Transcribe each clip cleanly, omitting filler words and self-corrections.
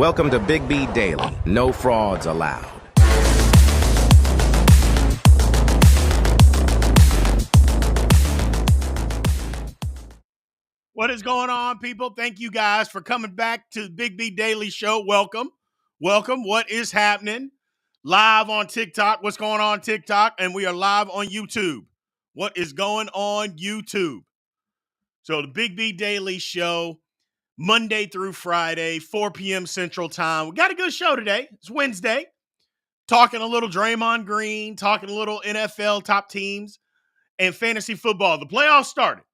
Welcome to Big B Daily. No frauds allowed. What is going on, people? Thank you guys for coming back to the Big B Daily Show. Welcome. Welcome. What is happening? Live on TikTok. What's going on TikTok? And we are live on YouTube. What is going on YouTube? So the Big B Daily Show, Monday through Friday, 4 p.m. Central Time. We got a good show today. It's Wednesday. Talking a little Draymond Green, talking a little NFL top teams and fantasy football. The playoffs started.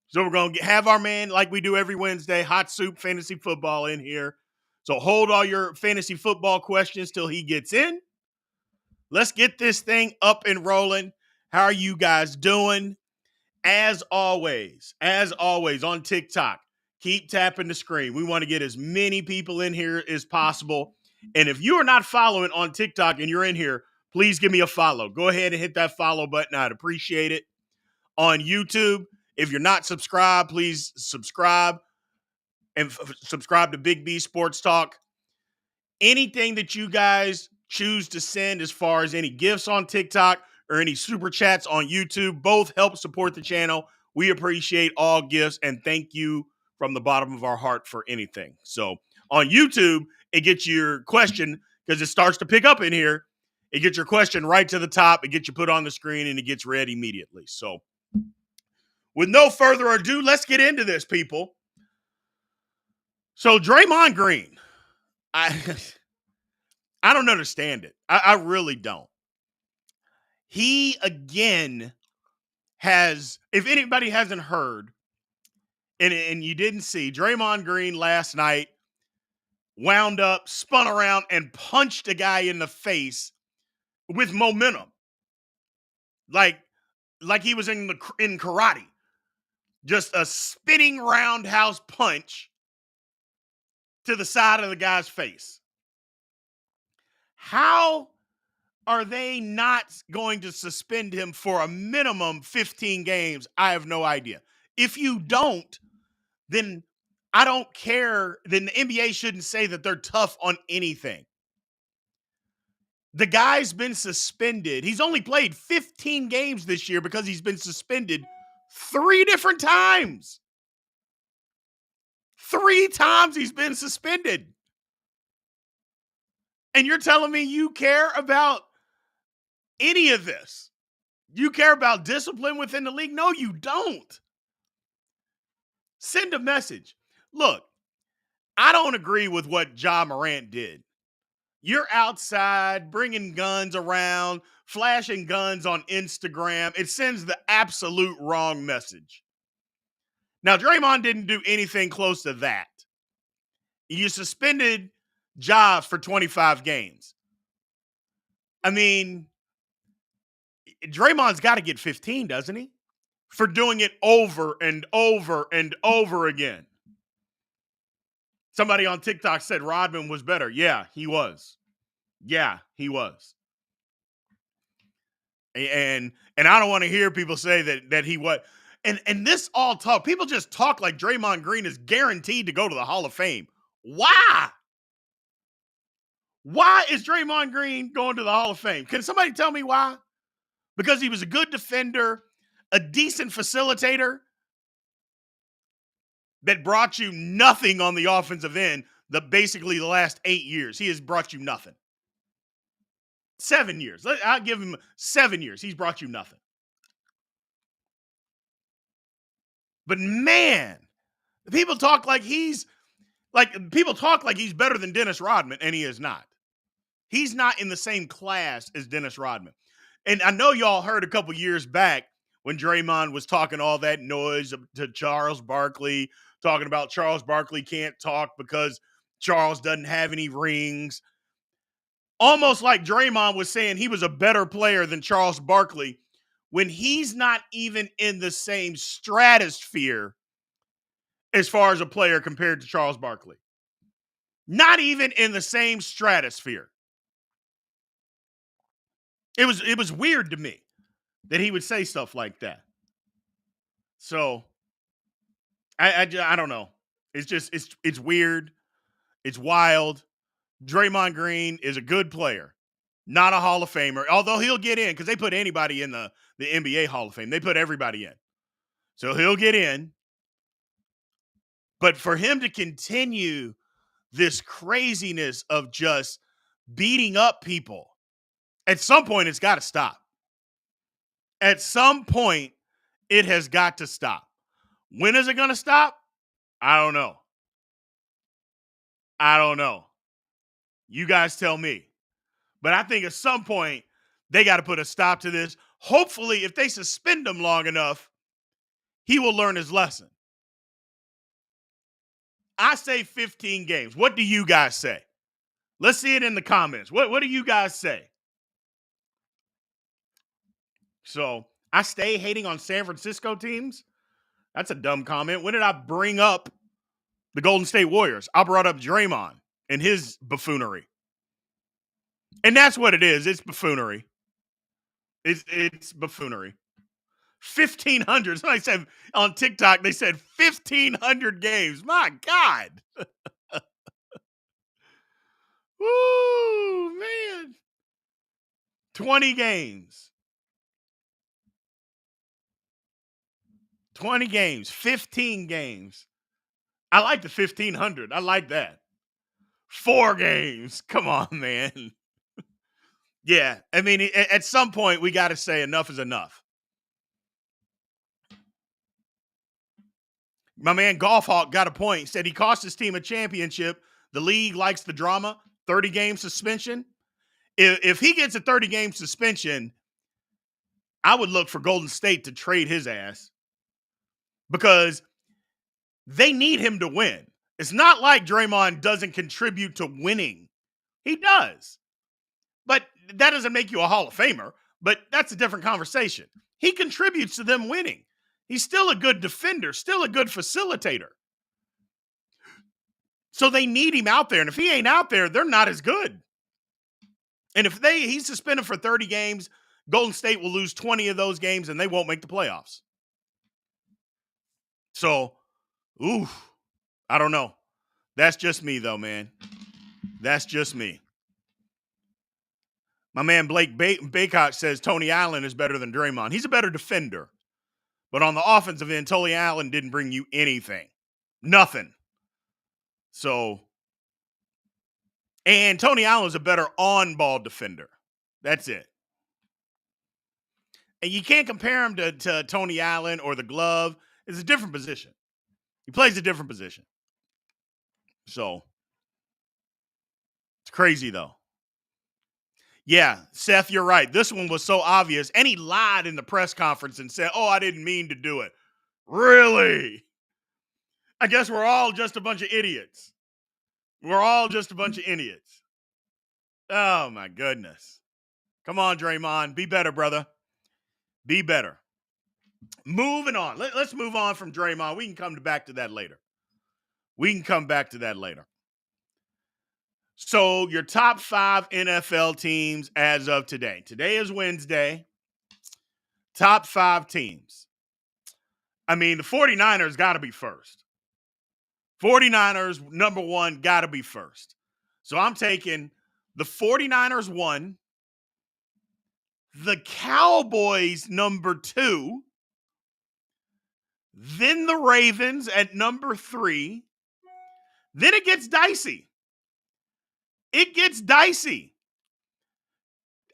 So we're going to have our man, like we do every Wednesday, Hot Soup Fantasy Football in here. So hold all your fantasy football questions till he gets in. Let's get this thing up and rolling. How are you guys doing? As always on TikTok, keep tapping the screen. We want to get as many people in here as possible. And if you are not following on TikTok and you're in here, please give me a follow. Go ahead and hit that follow button. I'd appreciate it. On YouTube, if you're not subscribed, please subscribe and subscribe to Big B Sports Talk. Anything that you guys choose to send as far as any gifts on TikTok or any super chats on YouTube, both help support the channel. We appreciate all gifts and thank you from the bottom of our heart for anything. So on YouTube, it gets your question because it starts to pick up in here. It gets your question right to the top. It gets you put on the screen and it gets read immediately. So with no further ado, let's get into this, people. So Draymond Green, I don't understand it. I really don't. He, again, has, if anybody hasn't heard, and you didn't see, Draymond Green last night wound up, spun around, and punched a guy in the face with momentum. Like he was in karate. Just a spinning roundhouse punch to the side of the guy's face. How are they not going to suspend him for a minimum 15 games? I have no idea. If you don't, then I don't care. Then the NBA shouldn't say that they're tough on anything. The guy's been suspended. He's only played 15 games this year because he's been suspended 3 different times. 3 times he's been suspended. And you're telling me you care about any of this? You care about discipline within the league? No, you don't. Send a message. Look, I don't agree with what Ja Morant did. You're outside bringing guns around, flashing guns on Instagram. It sends the absolute wrong message. Now, Draymond didn't do anything close to that. You suspended Ja for 25 games. I mean, Draymond's got to get 15, doesn't he? For doing it over and over and over again. Somebody on TikTok said Rodman was better. Yeah, he was. Yeah, he was. And I don't want to hear people say that he was. And this all talk. People just talk like Draymond Green is guaranteed to go to the Hall of Fame. Why? Why is Draymond Green going to the Hall of Fame? Can somebody tell me why? Because he was a good defender, a decent facilitator that brought you nothing on the offensive end basically the last 8 years. He has brought you nothing. 7 years. I'll give him 7 years. He's brought you nothing. But man, people talk like he's better than Dennis Rodman, and he is not. He's not in the same class as Dennis Rodman. And I know y'all heard a couple years back when Draymond was talking all that noise to Charles Barkley, talking about Charles Barkley can't talk because Charles doesn't have any rings. Almost like Draymond was saying he was a better player than Charles Barkley when he's not even in the same stratosphere as far as a player compared to Charles Barkley. Not even in the same stratosphere. It was weird to me that he would say stuff like that. So I don't know. It's just it's weird. It's wild. Draymond Green is a good player, not a Hall of Famer, although he'll get in because they put anybody in the NBA Hall of Fame. They put everybody in. So he'll get in. But for him to continue this craziness of just beating up people, at some point it's got to stop. At some point, it has got to stop. When is it going to stop? I don't know. You guys tell me. But I think at some point, they got to put a stop to this. Hopefully, if they suspend him long enough, he will learn his lesson. I say 15 games. What do you guys say? Let's see it in the comments. What do you guys say? So I stay hating on San Francisco teams? That's a dumb comment. When did I bring up the Golden State Warriors? I brought up Draymond and his buffoonery. And that's what it is. It's buffoonery. It's buffoonery. 1,500. Somebody said on TikTok, they said 1,500 games. My God. Woo, man. 20 games. 20 games. 15 games. I like the 1,500. I like that. 4 games. Come on, man. Yeah. I mean, at some point, we got to say enough is enough. My man Golf Hawk got a point. Said he cost his team a championship. The league likes the drama. 30-game suspension. If he gets a 30-game suspension, I would look for Golden State to trade his ass because they need him to win. It's not like Draymond doesn't contribute to winning. He does. But that doesn't make you a Hall of Famer. But that's a different conversation. He contributes to them winning. He's still a good defender, still a good facilitator. So they need him out there. And if he ain't out there, they're not as good. And if he's suspended for 30 games, Golden State will lose 20 of those games and they won't make the playoffs. So, I don't know. That's just me, though, man. That's just me. My man Blake Baycott says Tony Allen is better than Draymond. He's a better defender. But on the offensive end, Tony Allen didn't bring you anything. Nothing. So, and Tony Allen is a better on-ball defender. That's it. And you can't compare him to Tony Allen or the glove. It's a different position. He plays a different position. So, it's crazy, though. Yeah, Seth, you're right. This one was so obvious. And he lied in the press conference and said, I didn't mean to do it. Really? I guess we're all just a bunch of idiots. We're all just a bunch of idiots. Oh, my goodness. Come on, Draymond. Be better, brother. Be better. Moving on. Let's move on from Draymond. We can come back to that later. So your top 5 NFL teams as of today. Today is Wednesday. Top 5 teams. I mean, the 49ers got to be first. 49ers, number 1, got to be first. So I'm taking the 49ers 1, the Cowboys number 2, then the Ravens at number 3. Then it gets dicey.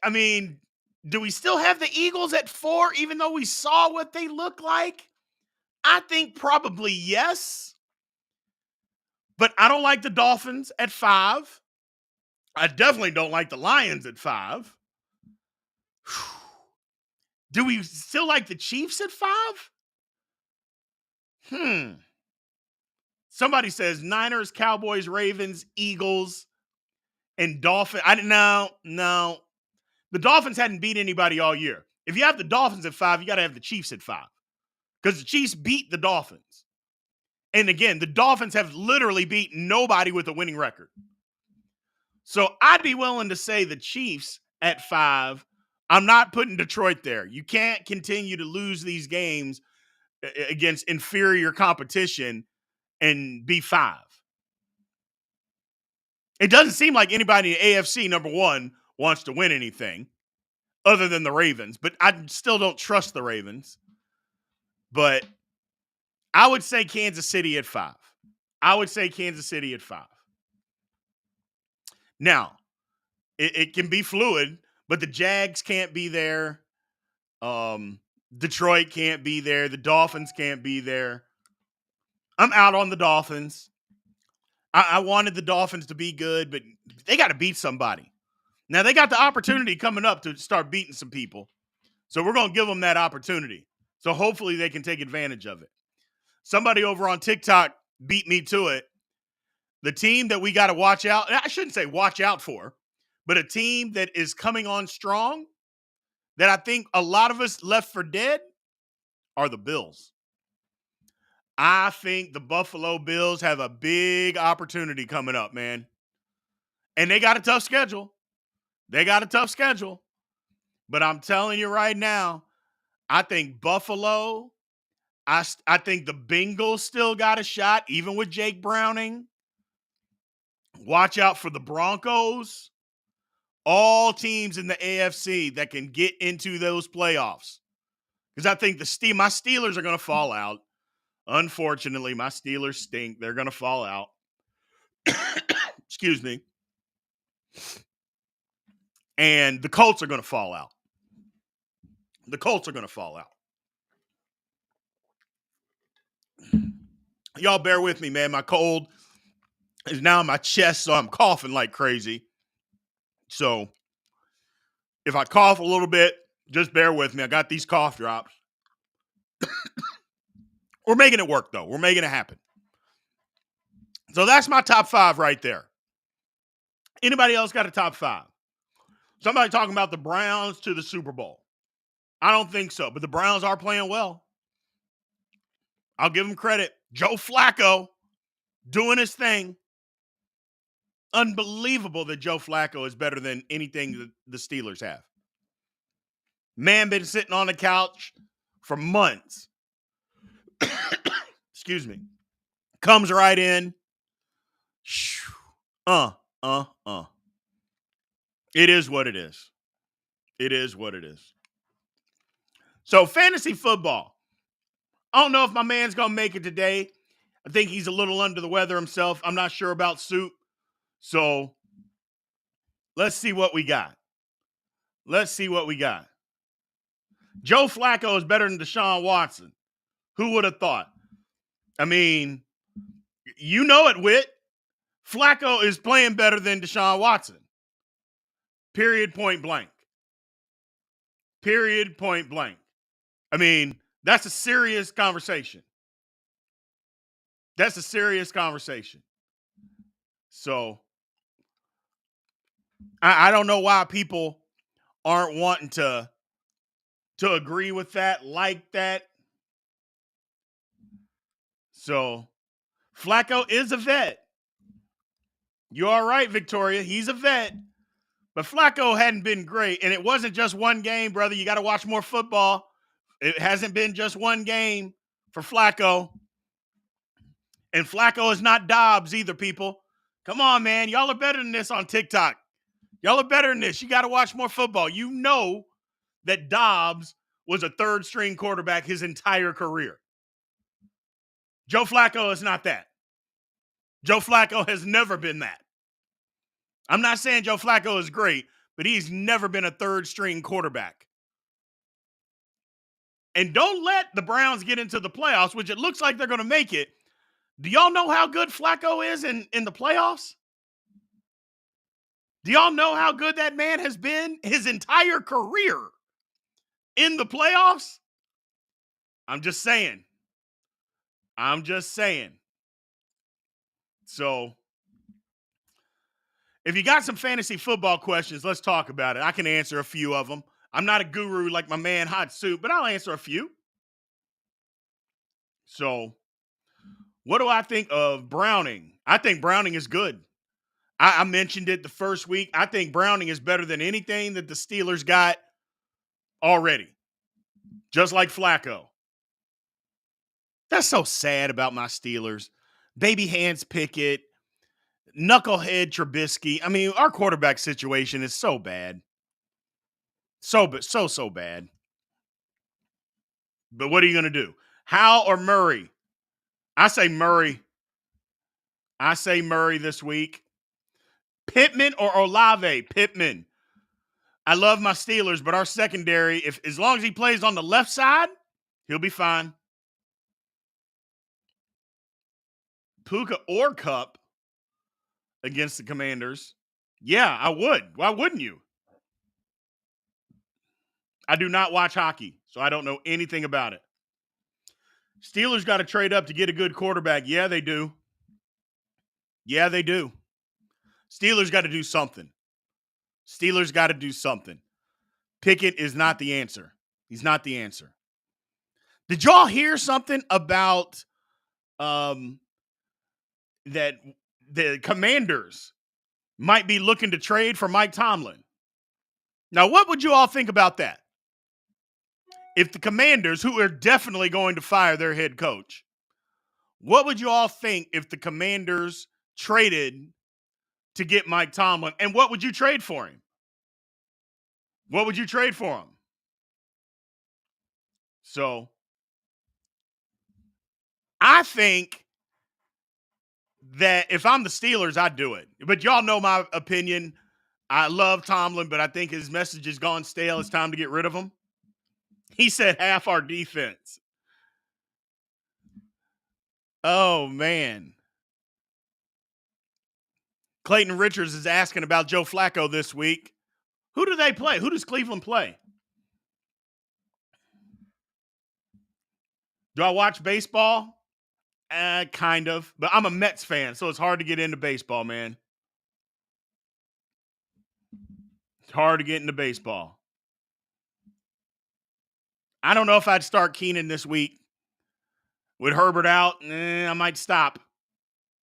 I mean, do we still have the Eagles at 4, even though we saw what they look like? I think probably yes. But I don't like the Dolphins at 5. I definitely don't like the Lions at 5. Do we still like the Chiefs at 5? Somebody says Niners, Cowboys, Ravens, Eagles, and Dolphins. No. The Dolphins hadn't beat anybody all year. If you have the Dolphins at 5, you got to have the Chiefs at 5. Because the Chiefs beat the Dolphins. And again, the Dolphins have literally beaten nobody with a winning record. So I'd be willing to say the Chiefs at 5. I'm not putting Detroit there. You can't continue to lose these games against inferior competition and be 5. It doesn't seem like anybody in the AFC, number one, wants to win anything other than the Ravens. But I still don't trust the Ravens. But I would say Kansas City at 5. I would say Kansas City at 5. Now, it can be fluid, but the Jags can't be there. Detroit can't be there. The Dolphins can't be there. I'm out on the Dolphins. I wanted the Dolphins to be good, but they got to beat somebody. Now, they got the opportunity coming up to start beating some people. So we're going to give them that opportunity. So hopefully they can take advantage of it. Somebody over on TikTok beat me to it. The team that we got to watch out, I shouldn't say watch out for, but a team that is coming on strong that I think a lot of us left for dead are the Bills. I think the Buffalo Bills have a big opportunity coming up, man. And they got a tough schedule. But I'm telling you right now, I think Buffalo, I think the Bengals still got a shot, even with Jake Browning. Watch out for the Broncos. All teams in the AFC that can get into those playoffs. Because I think my Steelers are going to fall out. Unfortunately, my Steelers stink. They're going to fall out. Excuse me. And the Colts are going to fall out. Y'all bear with me, man. My cold is now in my chest, so I'm coughing like crazy. So if I cough a little bit, just bear with me. I got these cough drops. We're making it work, though. We're making it happen. So that's my top 5 right there. Anybody else got a top 5? Somebody talking about the Browns to the Super Bowl. I don't think so, but the Browns are playing well. I'll give them credit. Joe Flacco doing his thing. Unbelievable that Joe Flacco is better than anything that the Steelers have. Man been sitting on the couch for months. Excuse me. Comes right in. It is what it is. It is what it is. So fantasy football. I don't know if my man's going to make it today. I think he's a little under the weather himself. I'm not sure about Soup. So let's see what we got. Joe Flacco is better than Deshaun Watson. Who would have thought? I mean, you know it, Whit. Flacco is playing better than Deshaun Watson. Period, point blank. I mean, that's a serious conversation. So, I don't know why people aren't wanting to agree with that, like that. So, Flacco is a vet. You all right, Victoria? He's a vet. But Flacco hadn't been great. And it wasn't just one game, brother. You got to watch more football. It hasn't been just one game for Flacco. And Flacco is not Dobbs either, people. Come on, man. Y'all are better than this on TikTok. Y'all are better than this. You got to watch more football. You know that Dobbs was a third-string quarterback his entire career. Joe Flacco is not that. Joe Flacco has never been that. I'm not saying Joe Flacco is great, but he's never been a third-string quarterback. And don't let the Browns get into the playoffs, which it looks like they're going to make it. Do y'all know how good Flacco is in the playoffs? Do y'all know how good that man has been his entire career in the playoffs? I'm just saying. So, if you got some fantasy football questions, let's talk about it. I can answer a few of them. I'm not a guru like my man Hot Soup, but I'll answer a few. So, what do I think of Browning? I think Browning is good. I mentioned it the first week. I think Browning is better than anything that the Steelers got already. Just like Flacco. That's so sad about my Steelers. Baby Hands Pickett. Knucklehead Trubisky. I mean, our quarterback situation is so bad. So bad. But what are you going to do? Howe or Murray? I say Murray. I say Murray this week. Pittman or Olave? Pittman. I love my Steelers, but our secondary, if as long as he plays on the left side, he'll be fine. Puka or Cup against the Commanders. Yeah, I would. Why wouldn't you? I do not watch hockey, so I don't know anything about it. Steelers got to trade up to get a good quarterback. Yeah, they do. Yeah, they do. Steelers got to do something. Steelers got to do something. Pickett is not the answer. He's not the answer. Did y'all hear something about that the Commanders might be looking to trade for Mike Tomlin? Now, what would you all think about that? If the Commanders, who are definitely going to fire their head coach, what would you all think if the Commanders traded to get Mike Tomlin? And what would you trade for him? What would you trade for him? So, I think that if I'm the Steelers, I'd do it. But y'all know my opinion. I love Tomlin, but I think his message has gone stale. It's time to get rid of him. He said half our defense. Oh, man. Clayton Richards is asking about Joe Flacco this week. Who do they play? Who does Cleveland play? Do I watch baseball? Kind of. But I'm a Mets fan, so it's hard to get into baseball, man. It's hard to get into baseball. I don't know if I'd start Keenan this week. With Herbert out, I might stop.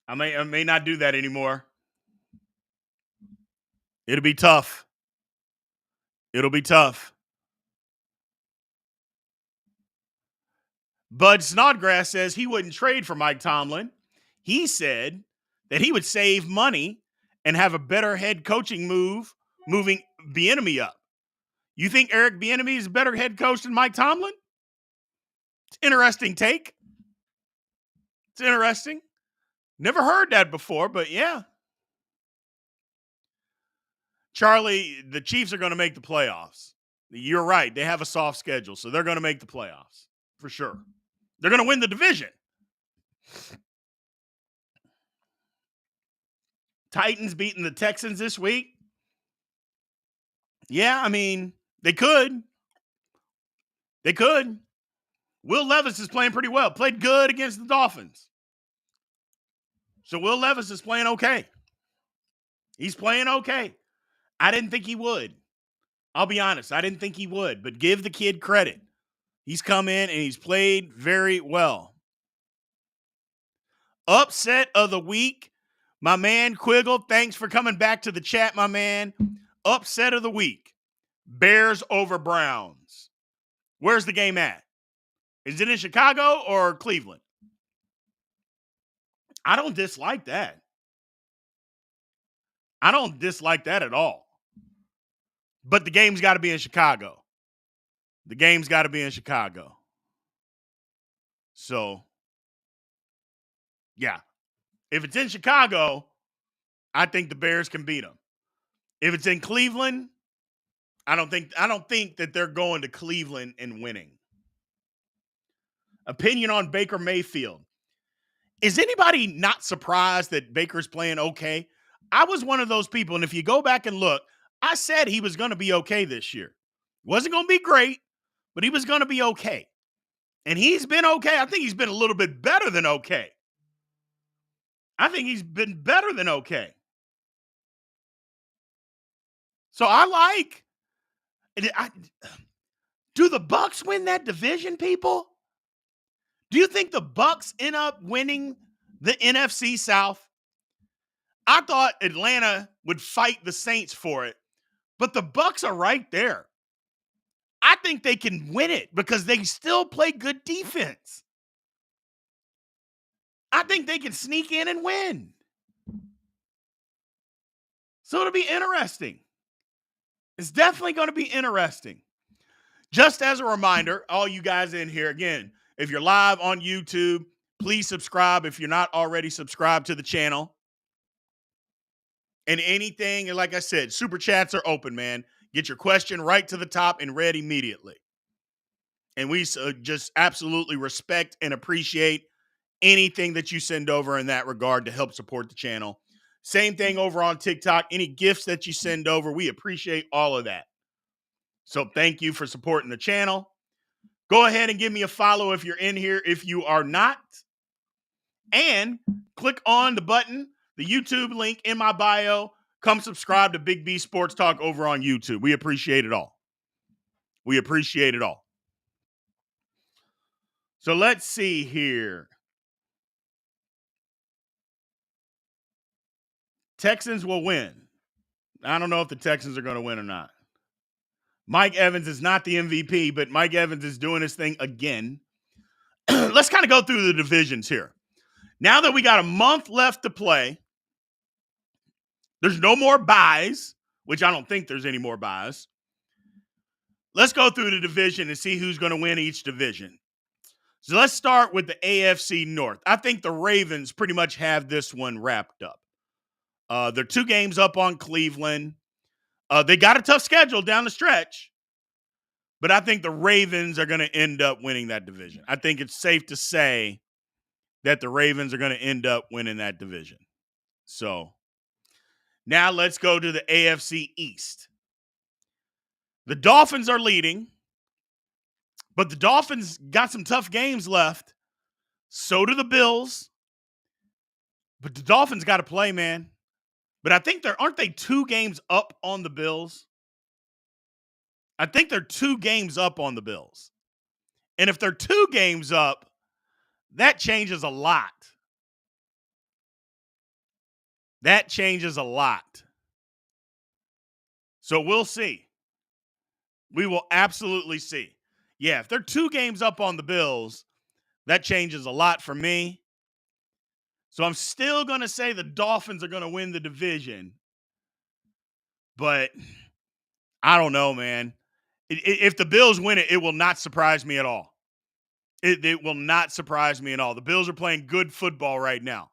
I may not do that anymore. It'll be tough. It'll be tough. Bud Snodgrass says he wouldn't trade for Mike Tomlin. He said that he would save money and have a better head coaching move, moving Bieniemy up. You think Eric Bieniemy is a better head coach than Mike Tomlin? It's an interesting take. It's interesting. Never heard that before, but yeah. Charlie, the Chiefs are going to make the playoffs. You're right. They have a soft schedule, so they're going to make the playoffs for sure. They're going to win the division. Titans beating the Texans this week. Yeah, I mean, they could. They could. Will Levis is playing pretty well. Played good against the Dolphins. So Will Levis is playing okay. He's playing okay. I didn't think he would. I'll be honest. I didn't think he would, but give the kid credit. He's come in and he's played very well. Upset of the week. My man Quiggle, thanks for coming back to the chat, my man. Upset of the week. Bears over Browns. Where's the game at? Is it in Chicago or Cleveland? I don't dislike that. I don't dislike that at all. But the game's got to be in Chicago. The game's got to be in Chicago. So, yeah. If it's in Chicago, I think the Bears can beat them. If it's in Cleveland, I don't think that they're going to Cleveland and winning. Opinion on Baker Mayfield. Is anybody not surprised that Baker's playing okay? I was one of those people, and if you go back and look, I said he was going to be okay this year. Wasn't going to be great, but he was going to be okay. And he's been okay. I think he's been a little bit better than okay. I think he's been better than okay. So do the Bucs win that division, people? Do you think the Bucs end up winning the NFC South? I thought Atlanta would fight the Saints for it, but the Bucs are right there. I think they can win it because they still play good defense. I think they can sneak in and win. So it'll be interesting. It's definitely going to be interesting. Just as a reminder, all you guys in here, again, if you're live on YouTube, please subscribe if you're not already subscribed to the channel. And anything, and like I said, super chats are open, man. Get your question right to the top and read immediately. And we just absolutely respect and appreciate anything that you send over in that regard to help support the channel. Same thing over on TikTok. Any gifts that you send over, we appreciate all of that. So thank you for supporting the channel. Go ahead and give me a follow if you're in here. If you are not, and click on the button, the YouTube link in my bio. Come subscribe to Big B Sports Talk over on YouTube. We appreciate it all. We appreciate it all. So let's see here. Texans will win. I don't know if the Texans are going to win or not. Mike Evans is not the MVP, but Mike Evans is doing his thing again. Let's kind of go through the divisions here. Now that we got a month left to play, there's no more buys, which I don't think there's any more buys. Let's go through the division and see who's going to win each division. So let's start with the AFC North. I think the Ravens pretty much have this one wrapped up. They're 2 games up on Cleveland. They got a tough schedule down the stretch, but I think the Ravens are going to end up winning that division. I think it's safe to say that the Ravens are going to end up winning that division. So now let's go to the AFC East. The Dolphins are leading, but the Dolphins got some tough games left. So do the Bills. But the Dolphins got to play, man. But I think aren't they 2 games up on the Bills? I think they're 2 games up on the Bills. And if they're 2 games up, that changes a lot. That changes a lot. So we'll see. We will absolutely see. Yeah, if they're 2 games up on the Bills, that changes a lot for me. So I'm still going to say the Dolphins are going to win the division. But I don't know, man. If the Bills win it, it will not surprise me at all. It will not surprise me at all. The Bills are playing good football right now.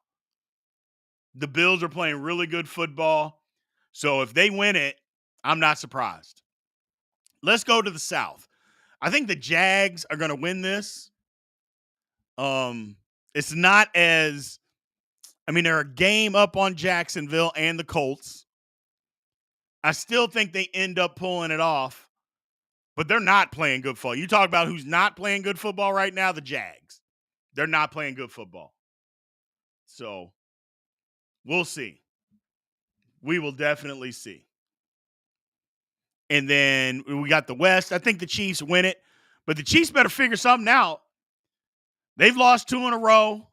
The Bills are playing really good football. So if they win it, I'm not surprised. Let's go to the South. I think the Jags are going to win this. It's not as, they're a game up on Jacksonville and the Colts. I still think they end up pulling it off, but they're not playing good football. You talk about who's not playing good football right now, the Jags. They're not playing good football. So we'll see. We will definitely see. And then we got the West. I think the Chiefs win it, but the Chiefs better figure something out. They've lost 2 in a row.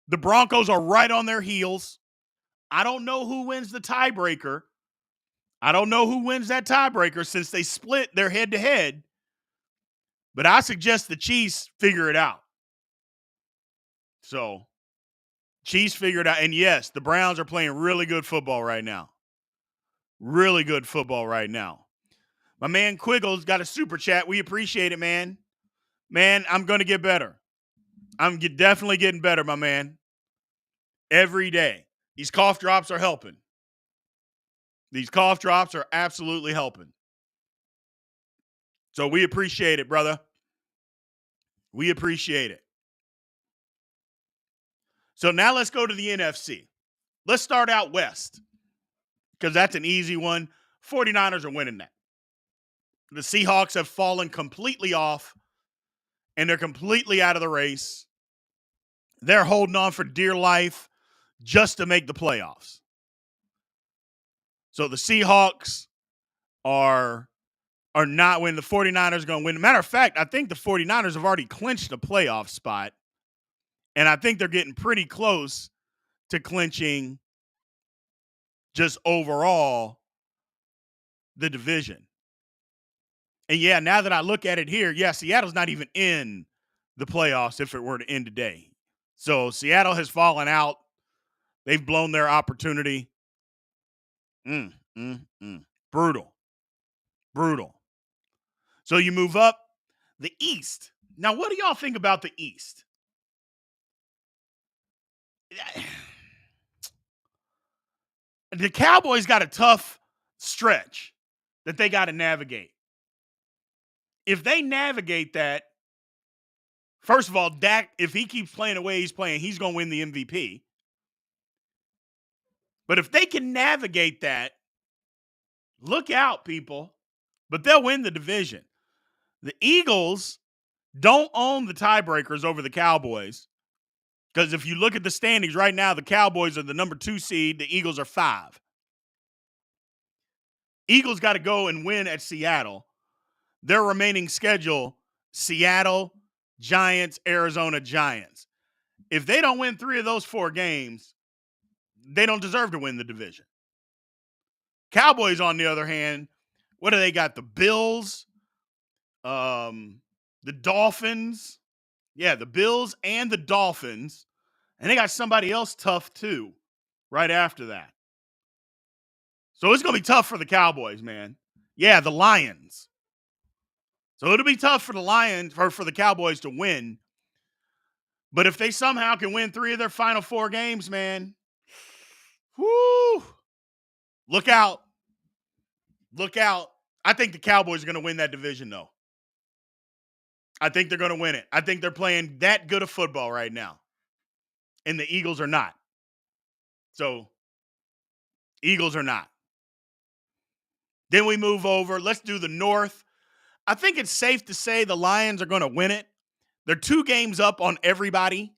The Broncos are right on their heels. I don't know who wins the tiebreaker. I don't know who wins that tiebreaker since they split their head-to-head. But I suggest the Chiefs figure it out. So, Chiefs figure it out. And yes, the Browns are playing really good football right now. Really good football right now. My man Quiggles got a super chat. We appreciate it, man. Man, I'm going to get better. I'm definitely getting better, my man. Every day. These cough drops are helping. These cough drops are absolutely helping. So we appreciate it, brother. We appreciate it. So now let's go to the NFC. Let's start out west because that's an easy one. 49ers are winning that. The Seahawks have fallen completely off, and they're completely out of the race. They're holding on for dear life just to make the playoffs. So the Seahawks are not winning. The 49ers are going to win. Matter of fact, I think the 49ers have already clinched a playoff spot, and I think they're getting pretty close to clinching just overall the division. And yeah, now that I look at it here, yeah, Seattle's not even in the playoffs if it were to end today. So Seattle has fallen out. They've blown their opportunity. Brutal. Brutal. So you move up the East. Now, what do y'all think about the East? The Cowboys got a tough stretch that they got to navigate. If they navigate that, first of all, Dak, if he keeps playing the way he's playing, he's going to win the MVP. But if they can navigate that, look out, people. But they'll win the division. The Eagles don't own the tiebreakers over the Cowboys. Because if you look at the standings right now, the Cowboys are the number 2 seed. The Eagles are 5. Eagles got to go and win at Seattle. Their remaining schedule, Seattle, Giants, Arizona, Giants. If they don't win 3 of those 4 games, they don't deserve to win the division. Cowboys, on the other hand, what do they got? The Bills, the Dolphins. Yeah, the Bills and the Dolphins. And they got somebody else tough, too, right after that. So it's going to be tough for the Cowboys, man. Yeah, the Lions. So it'll be tough for the Lions, for the Cowboys to win. But if they somehow can win 3 of their final 4 games, man, whoo, look out. Look out. I think the Cowboys are going to win that division, though. I think they're going to win it. I think they're playing that good of football right now. And the Eagles are not. So, Eagles are not. Then we move over. Let's do the North. I think it's safe to say the Lions are going to win it. They're 2 games up on everybody,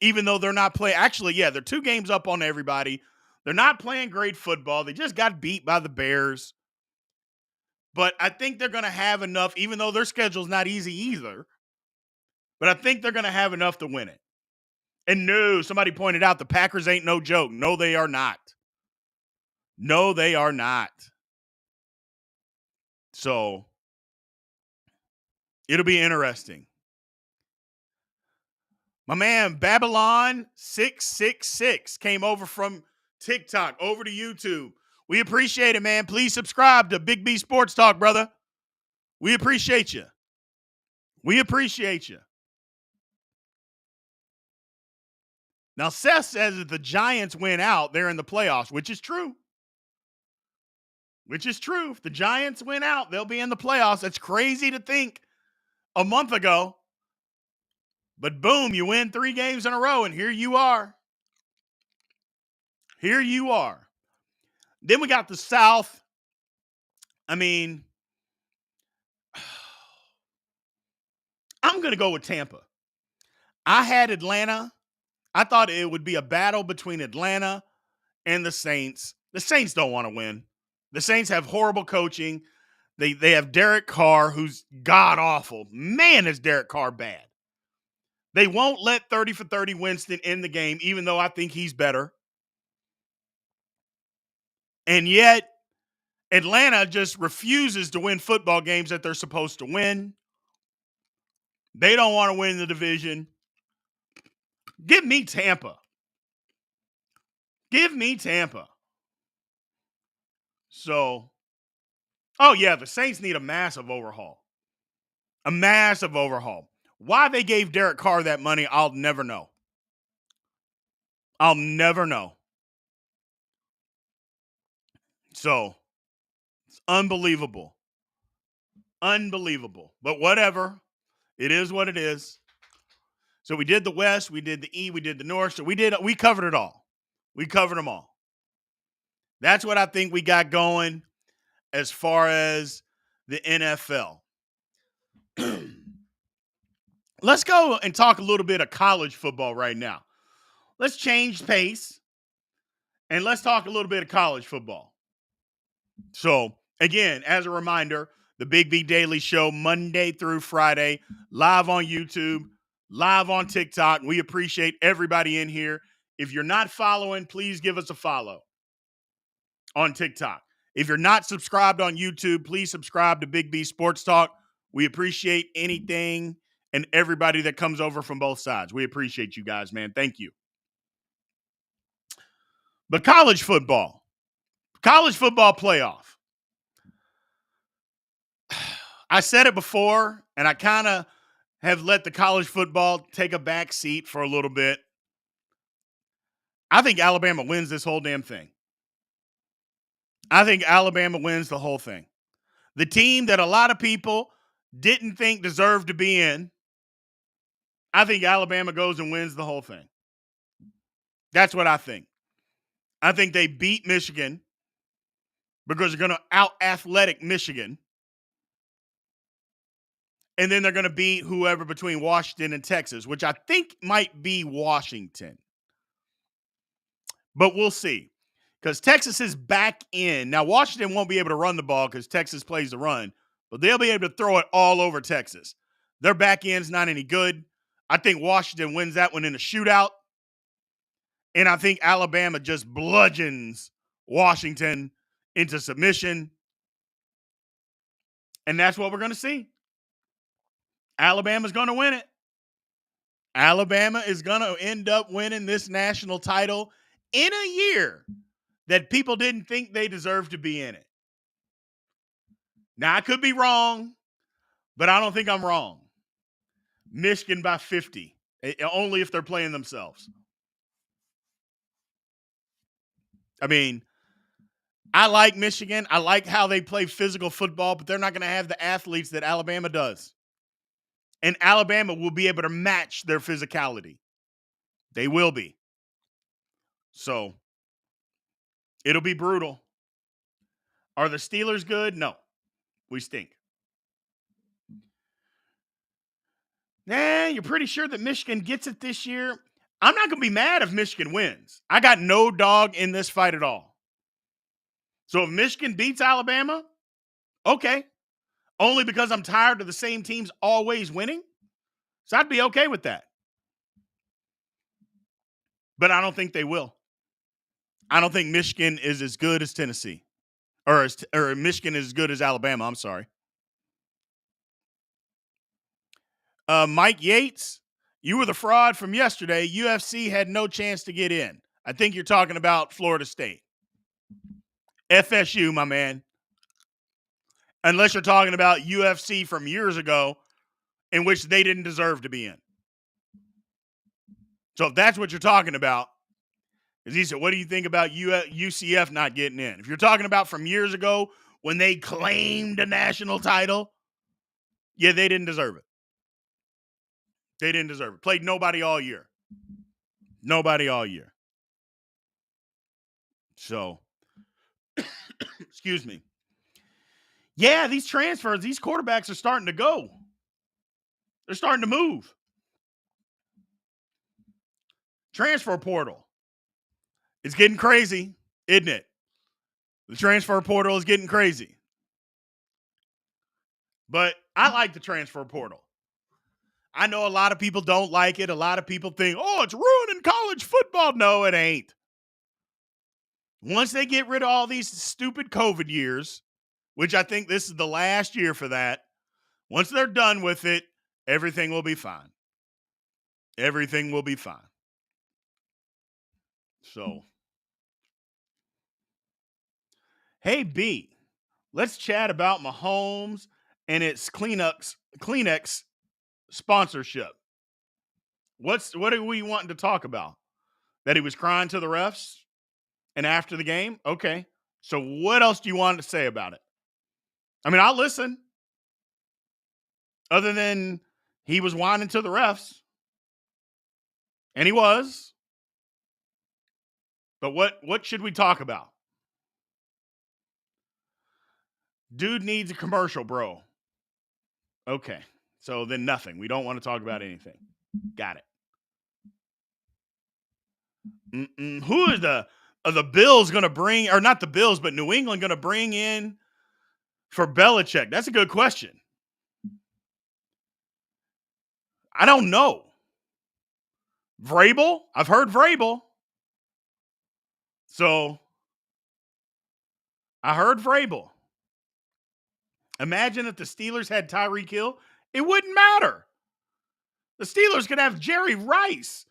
even though they're not playing. Actually, yeah, they're 2 games up on everybody. They're not playing great football. They just got beat by the Bears. But I think they're going to have enough, even though their schedule's not easy either. But I think they're going to have enough to win it. And no, somebody pointed out the Packers ain't no joke. No, they are not. No, they are not. So, it'll be interesting. My man, Babylon 666 came over from TikTok over to YouTube. We appreciate it, man. Please subscribe to Big B Sports Talk, brother. We appreciate you. We appreciate you. Now, Seth says if the Giants win out, they're in the playoffs, which is true. Which is true. If the Giants win out, they'll be in the playoffs. That's crazy to think a month ago. But boom, you win 3 games in a row, and here you are. Here you are. Then we got the South. I mean, I'm going to go with Tampa. I had Atlanta. I thought it would be a battle between Atlanta and the Saints. The Saints don't want to win. The Saints have horrible coaching. They have Derek Carr, who's god-awful. Man, is Derek Carr bad. They won't let 30 for 30 Winston in the game, even though I think he's better. And yet, Atlanta just refuses to win football games that they're supposed to win. They don't want to win the division. Give me Tampa. Give me Tampa. So, oh yeah, the Saints need a massive overhaul. A massive overhaul. Why they gave Derek Carr that money, I'll never know. I'll never know. So, it's unbelievable. Unbelievable. But whatever. It is what it is. So we did the West, we did the E, we did the North. So we covered it all. We covered them all. That's what I think we got going as far as the NFL. Let's go and talk a little bit of college football right now. Let's change pace and let's talk a little bit of college football. So, again, as a reminder, the Big B Daily Show, Monday through Friday, live on YouTube, live on TikTok. We appreciate everybody in here. If you're not following, please give us a follow on TikTok. If you're not subscribed on YouTube, please subscribe to Big B Sports Talk. We appreciate anything and everybody that comes over from both sides. We appreciate you guys, man. Thank you. But college football. College football playoff. I said it before, and I kind of have let the college football take a back seat for a little bit. I think Alabama wins this whole damn thing. I think Alabama wins the whole thing. The team that a lot of people didn't think deserved to be in, I think Alabama goes and wins the whole thing. That's what I think. I think they beat Michigan because they're going to out-athletic Michigan. And then they're going to beat whoever between Washington and Texas, which I think might be Washington. But we'll see. Because Texas is back in. Now, Washington won't be able to run the ball because Texas plays the run. But they'll be able to throw it all over Texas. Their back end's not any good. I think Washington wins that one in a shootout. And I think Alabama just bludgeons Washington into submission. And that's what we're going to see. Alabama's going to win it. Alabama is going to end up winning this national title in a year that people didn't think they deserved to be in it. Now, I could be wrong, but I don't think I'm wrong. Michigan by 50, only if they're playing themselves. I mean, I like Michigan. I like how they play physical football, but they're not going to have the athletes that Alabama does. And Alabama will be able to match their physicality. They will be. So, it'll be brutal. Are the Steelers good? No. We stink. You're pretty sure that Michigan gets it this year? I'm not going to be mad if Michigan wins. I got no dog in this fight at all. So if Michigan beats Alabama, okay. Only because I'm tired of the same teams always winning. So I'd be okay with that. But I don't think they will. I don't think Michigan is as good as Tennessee. Or Michigan is as good as Alabama. I'm sorry. Mike Yates, you were the fraud from yesterday. UFC had no chance to get in. I think you're talking about Florida State. FSU, my man. Unless you're talking about UFC from years ago in which they didn't deserve to be in. So if that's what you're talking about, because he said, what do you think about UCF not getting in? If you're talking about from years ago when they claimed a national title, yeah, they didn't deserve it. They didn't deserve it. Played nobody all year. Nobody all year. So, excuse me. Yeah, these transfers, these quarterbacks are starting to go. They're starting to move. Transfer portal. It's getting crazy, isn't it? The transfer portal is getting crazy. But I like the transfer portal. I know a lot of people don't like it. A lot of people think, oh, it's ruining college football. No, it ain't. Once they get rid of all these stupid COVID years, which I think this is the last year for that, once they're done with it, everything will be fine. Everything will be fine. So, hey, B, let's chat about Mahomes and its Kleenex sponsorship. What are we wanting to talk about? That he was crying to the refs and after the game? Okay. So what else do you want to say about it? I mean, I'll listen. Other than he was whining to the refs. And he was. But what should we talk about? Dude needs a commercial, bro. Okay. So then nothing. We don't want to talk about anything. Got it. Who is the Bills going to bring, or not the Bills, but New England going to bring in for Belichick? That's a good question. I don't know. Vrabel? I've heard Vrabel. So, I heard Vrabel. Imagine if the Steelers had Tyreek Hill. It wouldn't matter. The Steelers could have Jerry Rice.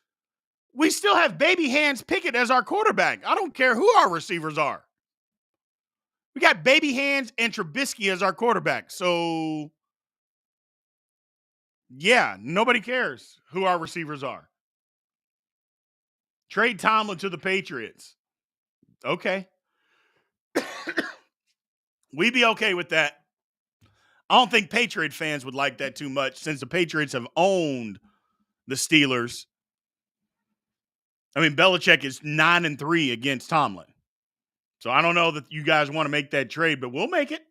We still have Baby Hands Pickett as our quarterback. I don't care who our receivers are. We got baby hands and Trubisky as our quarterback. So, yeah, nobody cares who our receivers are. Trade Tomlin to the Patriots. Okay. We'd be okay with that. I don't think Patriot fans would like that too much since the Patriots have owned the Steelers. I mean, Belichick is 9-3 against Tomlin. So I don't know that you guys want to make that trade, but we'll make it.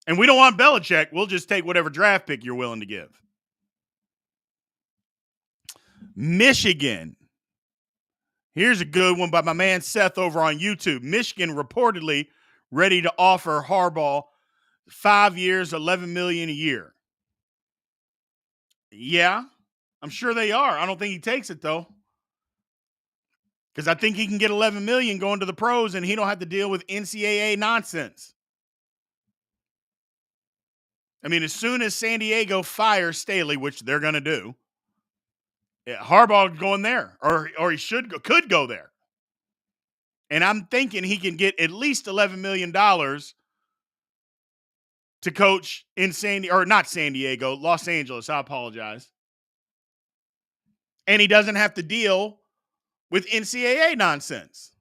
And we don't want Belichick. We'll just take whatever draft pick you're willing to give. Michigan. Here's a good one by my man Seth over on YouTube. Michigan reportedly ready to offer Harbaugh 5 years, $11 million a year. Yeah, I'm sure they are. I don't think he takes it though, because I think he can get $11 million going to the pros, and he don't have to deal with NCAA nonsense. I mean, as soon as San Diego fires Staley, which they're going to do, Harbaugh going there, or he could go there. And I'm thinking he can get at least $11 million to coach in not San Diego, Los Angeles. I apologize. And he doesn't have to deal with NCAA nonsense.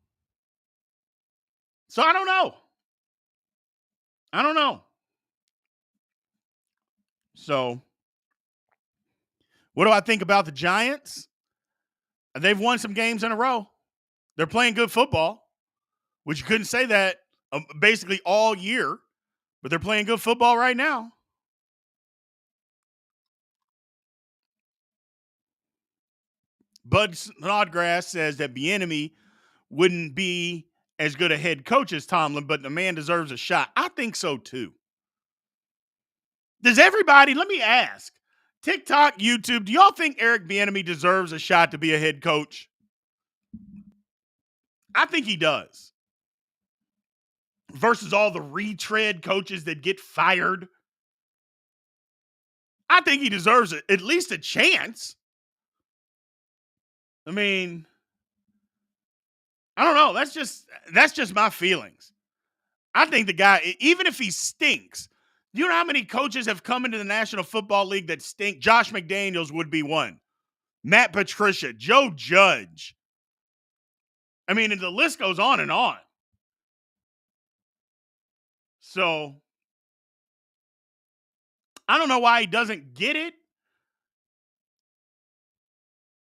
So I don't know. So what do I think about the Giants? They've won some games in a row. They're playing good football, which you couldn't say that basically all year, but they're playing good football right now. Bud Snodgrass says that Bieniemy wouldn't be as good a head coach as Tomlin, but the man deserves a shot. I think so too. Does everybody, let me ask, TikTok, YouTube, do y'all think Eric Bieniemy deserves a shot to be a head coach? I think he does. Versus all the retread coaches that get fired. I think he deserves at least a chance. I mean, I don't know. That's just my feelings. I think the guy, even if he stinks, you know how many coaches have come into the National Football League that stink? Josh McDaniels would be one. Matt Patricia, Joe Judge. I mean, and the list goes on and on. So, I don't know why he doesn't get it.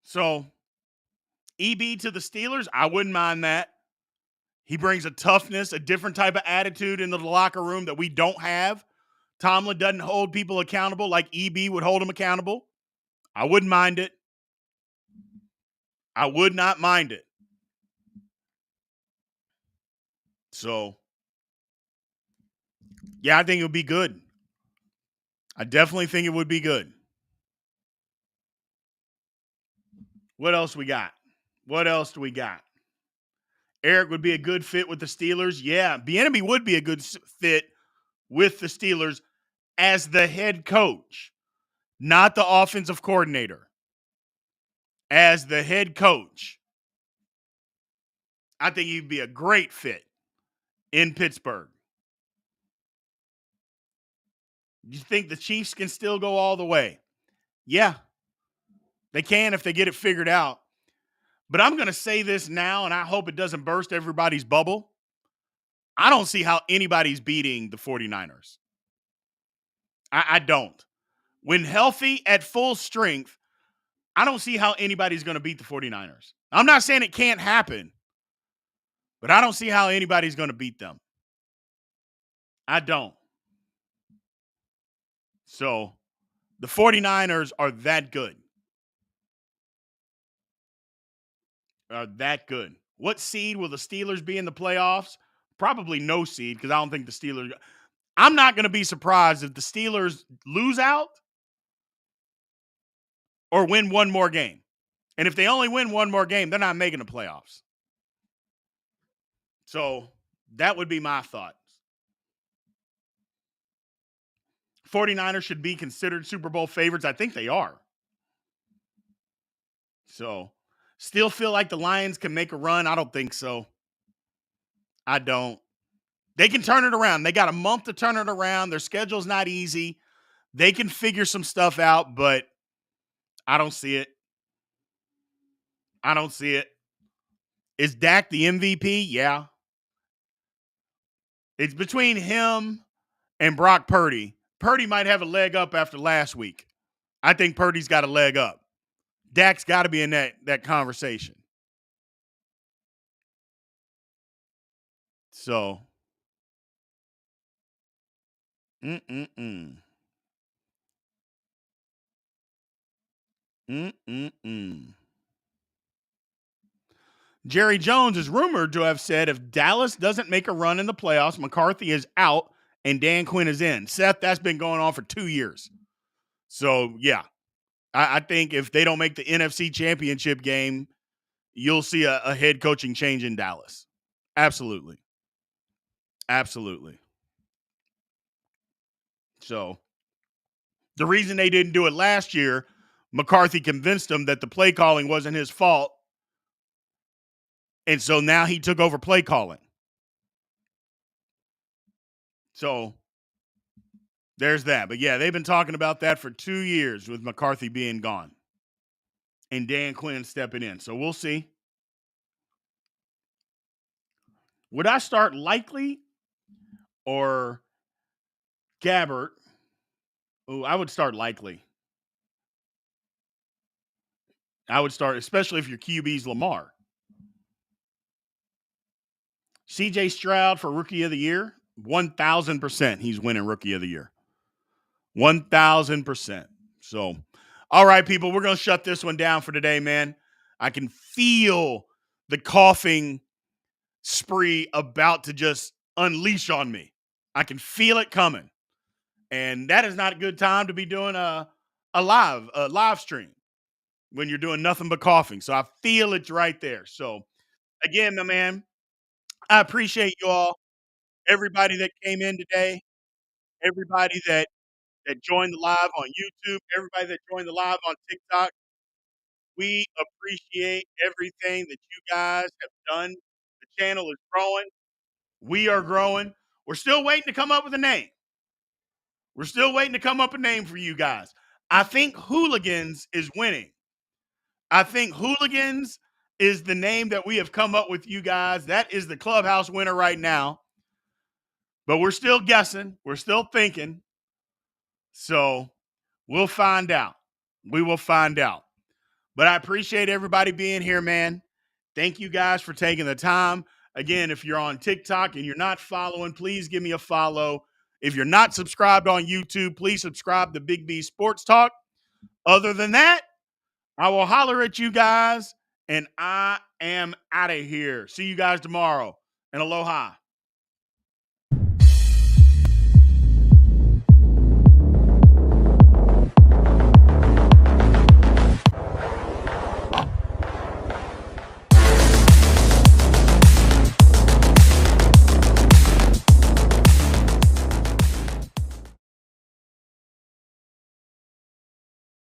So, EB to the Steelers, I wouldn't mind that. He brings a toughness, a different type of attitude into the locker room that we don't have. Tomlin doesn't hold people accountable like EB would hold them accountable. I wouldn't mind it. I would not mind it. So, yeah, I think it would be good. I definitely think it would be good. What else we got? What else do we got? Eric would be a good fit with the Steelers. Yeah, Bieniemy would be a good fit with the Steelers as the head coach, not the offensive coordinator. As the head coach, I think he'd be a great fit in Pittsburgh. You think the Chiefs can still go all the way? Yeah, they can if they get it figured out. But I'm going to say this now, and I hope it doesn't burst everybody's bubble. I don't see how anybody's beating the 49ers. I don't. When healthy at full strength, I don't see how anybody's going to beat the 49ers. I'm not saying it can't happen, but I don't see how anybody's going to beat them. I don't. So the 49ers are that good. Are that good. What seed will the Steelers be in the playoffs? Probably no seed, because I don't think the Steelers. I'm not going to be surprised if the Steelers lose out or win one more game. And if they only win one more game, they're not making the playoffs. So that would be my thoughts. 49ers should be considered Super Bowl favorites. I think they are. So still feel like the Lions can make a run? I don't think so. I don't. They can turn it around. They got a month to turn it around. Their schedule's not easy. They can figure some stuff out, but I don't see it. I don't see it. Is Dak the MVP? Yeah. It's between him and Brock Purdy. Purdy might have a leg up after last week. I think Purdy's got a leg up. Dak's got to be in that conversation. So, mm-mm-mm. Mm-mm-mm. Jerry Jones is rumored to have said if Dallas doesn't make a run in the playoffs, McCarthy is out and Dan Quinn is in. Seth, that's been going on for 2 years. So, yeah, I think if they don't make the NFC Championship game, you'll see a head coaching change in Dallas. Absolutely. Absolutely. So, the reason they didn't do it last year, McCarthy convinced them that the play calling wasn't his fault. And so now he took over play calling. So there's that. But yeah, they've been talking about that for 2 years with McCarthy being gone and Dan Quinn stepping in. So we'll see. Would I start Likely or Gabbert? Oh, I would start Likely. I would start, especially if your QB's Lamar. CJ Stroud for Rookie of the Year, 1,000% he's winning Rookie of the Year. 1,000%. So, all right, people, we're going to shut this one down for today, man. I can feel the coughing spree about to just unleash on me. I can feel it coming. And that is not a good time to be doing a live stream when you're doing nothing but coughing. So I feel it's right there. So again, my man, I appreciate you all, everybody that came in today, everybody that joined the live on YouTube, everybody that joined the live on TikTok. We appreciate everything that you guys have done. The channel is growing. We are growing. We're still waiting to come up with a name. We're still waiting to come up with a name for you guys. I think Hooligans is winning. I think Hooligans is the name that we have come up with, you guys. That is the clubhouse winner right now. But we're still guessing. We're still thinking. So we'll find out. We will find out. But I appreciate everybody being here, man. Thank you guys for taking the time. Again, if you're on TikTok and you're not following, please give me a follow. If you're not subscribed on YouTube, please subscribe to Big B Sports Talk. Other than that, I will holler at you guys, and I am out of here. See you guys tomorrow, and aloha.